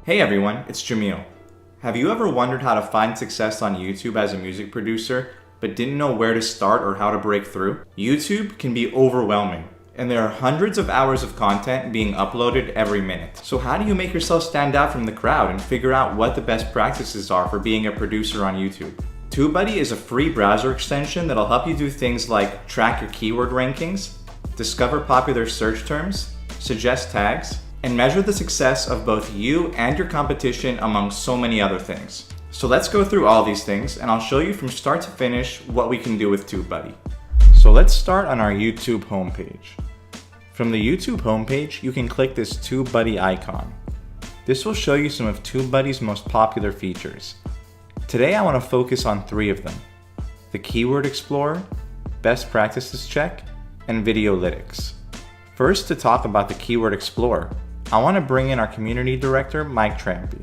Hey everyone, it's Jamil. Have you ever wondered how to find success on YouTube as a music producer, but didn't know where to start or how to break through? YouTube can be overwhelming, and there are hundreds of hours of content being uploaded every minute. So how do you make yourself stand out from the crowd and figure out what the best practices are for being a producer on YouTube? TubeBuddy is a free browser extension that'll help you do things like track your keyword rankings, discover popular search terms, suggest tags, and measure the success of both you and your competition among so many other things. So let's go through all these things and I'll show you from start to finish what we can do with TubeBuddy. So let's start on our YouTube homepage. From the YouTube homepage, you can click this TubeBuddy icon. This will show you some of TubeBuddy's most popular features. Today I want to focus on 3 of them: the Keyword Explorer, Best Practices Check, and Videolytics. First, to talk about the Keyword Explorer, I want to bring in our community director, Mike Trampy.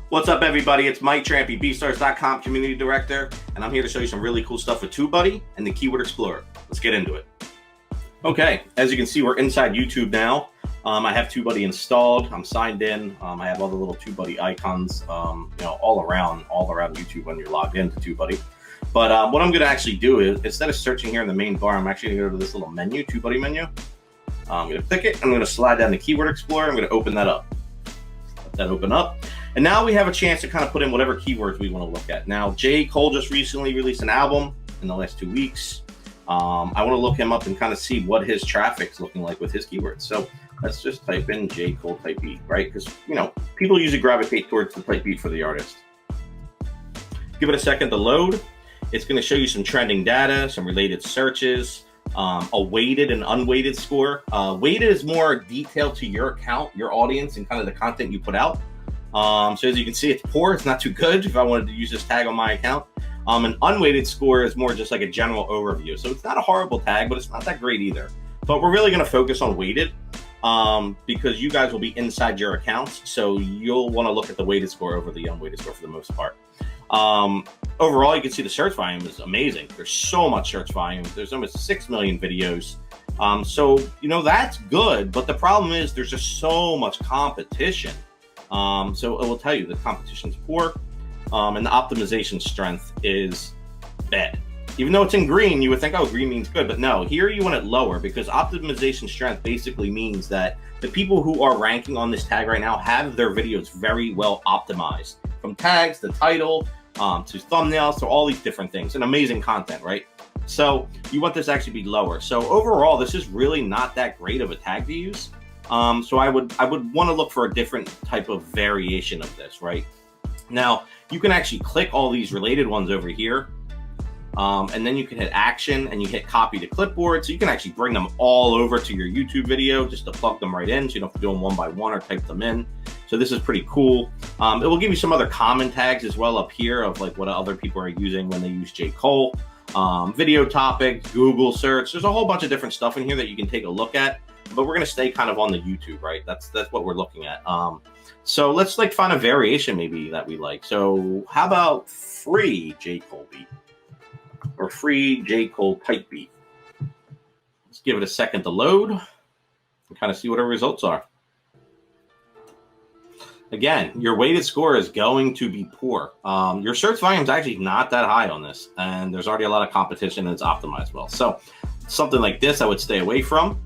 What's up, everybody? It's Mike Trampy, BeatStars.com community director, and I'm here to show you some really cool stuff with TubeBuddy and the Keyword Explorer. Let's get into it. Okay, as you can see, we're inside YouTube now. I have TubeBuddy installed. I'm signed in. I have all the little TubeBuddy icons, all around YouTube when you're logged into TubeBuddy. But what I'm going to actually do is, instead of searching here in the main bar, I'm actually going to go to this little menu, TubeBuddy menu. I'm going to click it. I'm going to slide down the Keyword Explorer. I'm going to open that up. Let that open up. And now we have a chance to kind of put in whatever keywords we want to look at. Now, J. Cole just recently released an album in the last 2 weeks. I want to look him up and kind of see what his traffic's looking like with his keywords. So let's just type in J. Cole type beat, right? Because, people usually gravitate towards the type beat for the artist. Give it a second to load. It's going to show you some trending data, some related searches, a weighted and unweighted score. Weighted is more detailed to your account, your audience, and kind of the content you put out. So as you can see, it's poor. It's not too good if I wanted to use this tag on my account. An unweighted score is more just like a general overview. So it's not a horrible tag, but it's not that great either. But we're really going to focus on weighted because you guys will be inside your accounts. So you'll want to look at the weighted score over the unweighted score for the most part. Overall, you can see the search volume is amazing. There's so much search volume. There's almost 6 million videos. So that's good. But the problem is there's just so much competition. So it will tell you the competition's poor. And the optimization strength is bad. Even though it's in green, you would think, oh, green means good. But no, here you want it lower because optimization strength basically means that the people who are ranking on this tag right now have their videos very well optimized. From tags, to title, to thumbnails, to all these different things. And amazing content, right? So you want this to actually be lower. So overall, this is really not that great of a tag to use. So I would want to look for a different type of variation of this, right? Now, you can actually click all these related ones over here. And then you can hit action and you hit copy to clipboard. So you can actually bring them all over to your YouTube video just to plug them right in. So you don't have to do them one by one or type them in. So this is pretty cool. It will give you some other common tags as well up here of like what other people are using when they use J. Cole. Video topics, Google search. There's a whole bunch of different stuff in here that you can take a look at. But we're going to stay kind of on the YouTube, right? That's what we're looking at. So let's find a variation maybe that we like. So how about free J. Cole beat? Or free J. Cole type beat. Let's give it a second to load and kind of see what our results are. Again, your weighted score is going to be poor. Your search volume is actually not that high on this, and there's already a lot of competition and it's optimized well. So something like this I would stay away from.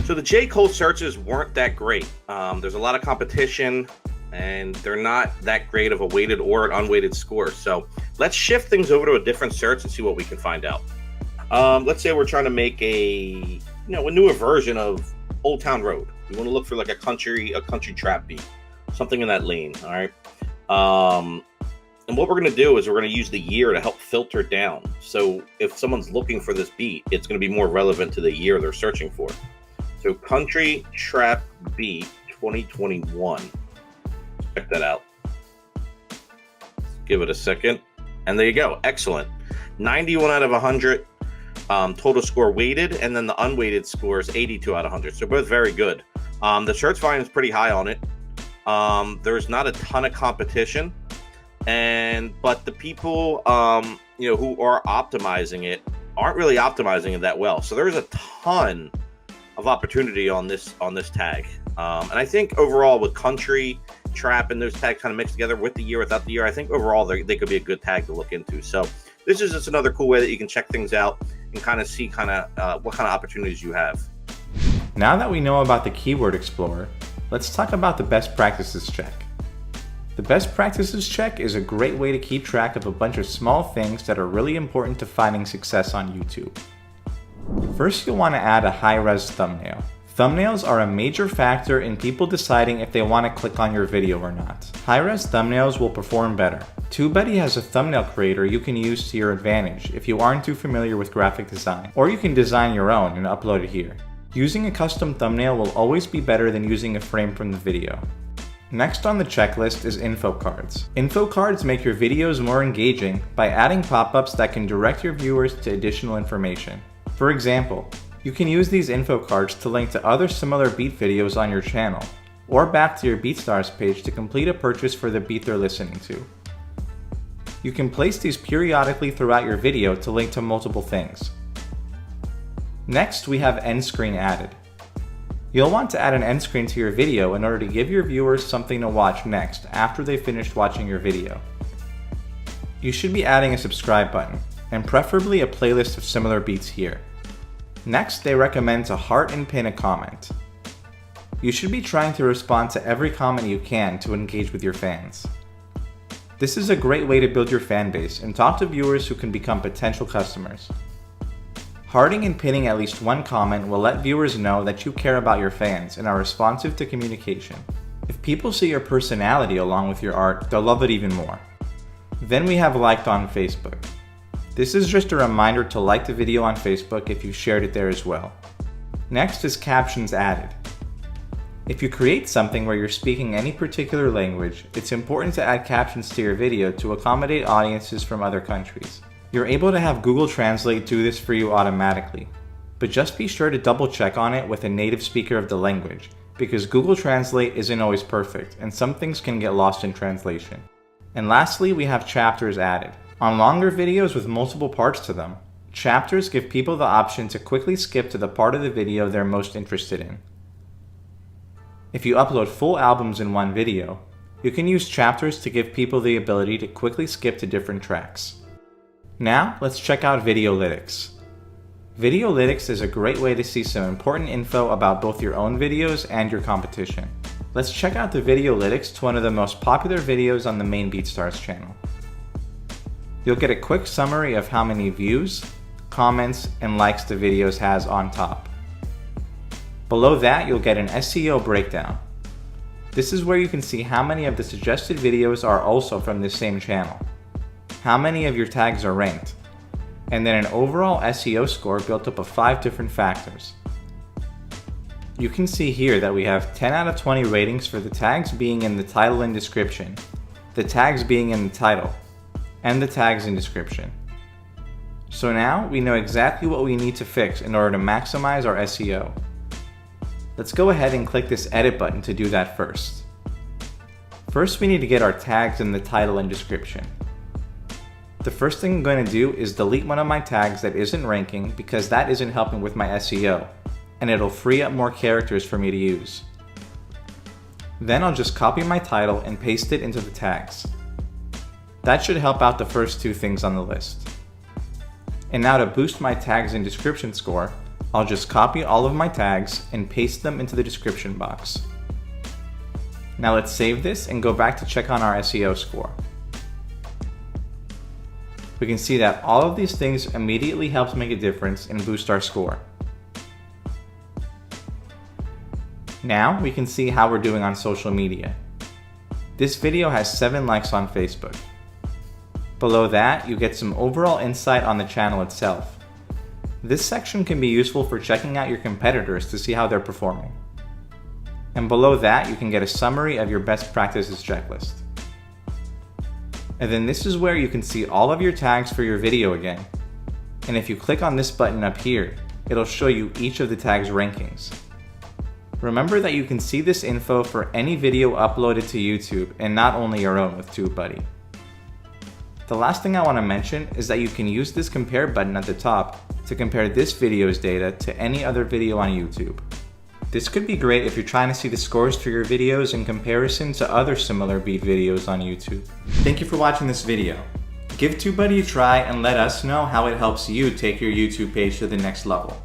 So the J. Cole searches weren't that great. There's a lot of competition and they're not that great of a weighted or an unweighted score. So let's shift things over to a different search and see what we can find out. Let's say we're trying to make a newer version of Old Town Road. We want to look for like a country trap beat, something in that lane. All right. And what we're going to do is we're going to use the year to help filter down. So if someone's looking for this beat, it's going to be more relevant to the year they're searching for. So country trap beat 2021. Check that out. Give it a second. And there you go. Excellent. 91 out of 100 total score weighted. And then the unweighted score is 82 out of 100. So both very good. The search volume is pretty high on it. There's not a ton of competition. But the people, who are optimizing it aren't really optimizing it that well. So there's a ton of opportunity on this tag. And I think overall with country trap and those tags kind of mixed together with the year, without the year, I think overall they could be a good tag to look into. So this is just another cool way that you can check things out and kind of see what kind of opportunities you have. Now that we know about the Keyword Explorer, let's talk about the Best Practices Check. The Best Practices Check is a great way to keep track of a bunch of small things that are really important to finding success on YouTube. First, you'll want to add a high-res thumbnail. Thumbnails are a major factor in people deciding if they want to click on your video or not. High-res thumbnails will perform better. TubeBuddy has a thumbnail creator you can use to your advantage if you aren't too familiar with graphic design, or you can design your own and upload it here. Using a custom thumbnail will always be better than using a frame from the video. Next on the checklist is info cards. Info cards make your videos more engaging by adding pop-ups that can direct your viewers to additional information. For example, you can use these info cards to link to other similar beat videos on your channel, or back to your BeatStars page to complete a purchase for the beat they're listening to. You can place these periodically throughout your video to link to multiple things. Next, we have end screen added. You'll want to add an end screen to your video in order to give your viewers something to watch next after they've finished watching your video. You should be adding a subscribe button, and preferably a playlist of similar beats here. Next, they recommend to heart and pin a comment. You should be trying to respond to every comment you can to engage with your fans. This is a great way to build your fan base and talk to viewers who can become potential customers. Hearting and pinning at least one comment will let viewers know that you care about your fans and are responsive to communication. If people see your personality along with your art, they'll love it even more. Then we have liked on Facebook. This is just a reminder to like the video on Facebook if you shared it there as well. Next is captions added. If you create something where you're speaking any particular language, it's important to add captions to your video to accommodate audiences from other countries. You're able to have Google Translate do this for you automatically, but just be sure to double check on it with a native speaker of the language, because Google Translate isn't always perfect and some things can get lost in translation. And lastly, we have chapters added. On longer videos with multiple parts to them, chapters give people the option to quickly skip to the part of the video they're most interested in. If you upload full albums in one video, you can use chapters to give people the ability to quickly skip to different tracks. Now, let's check out Videolytics. Videolytics is a great way to see some important info about both your own videos and your competition. Let's check out the Videolytics to one of the most popular videos on the main BeatStars channel. You'll get a quick summary of how many views, comments, and likes the videos has on top. Below that, you'll get an SEO breakdown. This is where you can see how many of the suggested videos are also from this same channel, how many of your tags are ranked, and then an overall SEO score built up of 5 different factors. You can see here that we have 10 out of 20 ratings for the tags being in the title and description, the tags being in the title, and the tags in description. So now we know exactly what we need to fix in order to maximize our SEO. Let's go ahead and click this edit button to do that first. First, we need to get our tags in the title and description. The first thing I'm going to do is delete one of my tags that isn't ranking because that isn't helping with my SEO, and it'll free up more characters for me to use. Then I'll just copy my title and paste it into the tags. That should help out the first 2 things on the list. And now to boost my tags and description score, I'll just copy all of my tags and paste them into the description box. Now let's save this and go back to check on our SEO score. We can see that all of these things immediately helps make a difference and boost our score. Now we can see how we're doing on social media. This video has 7 likes on Facebook. Below that, you get some overall insight on the channel itself. This section can be useful for checking out your competitors to see how they're performing. And below that, you can get a summary of your best practices checklist. And then this is where you can see all of your tags for your video again. And if you click on this button up here, it'll show you each of the tags' rankings. Remember that you can see this info for any video uploaded to YouTube and not only your own with TubeBuddy. The last thing I want to mention is that you can use this compare button at the top to compare this video's data to any other video on YouTube. This could be great if you're trying to see the scores for your videos in comparison to other similar beat videos on YouTube. Thank you for watching this video. Give TubeBuddy a try and let us know how it helps you take your YouTube page to the next level.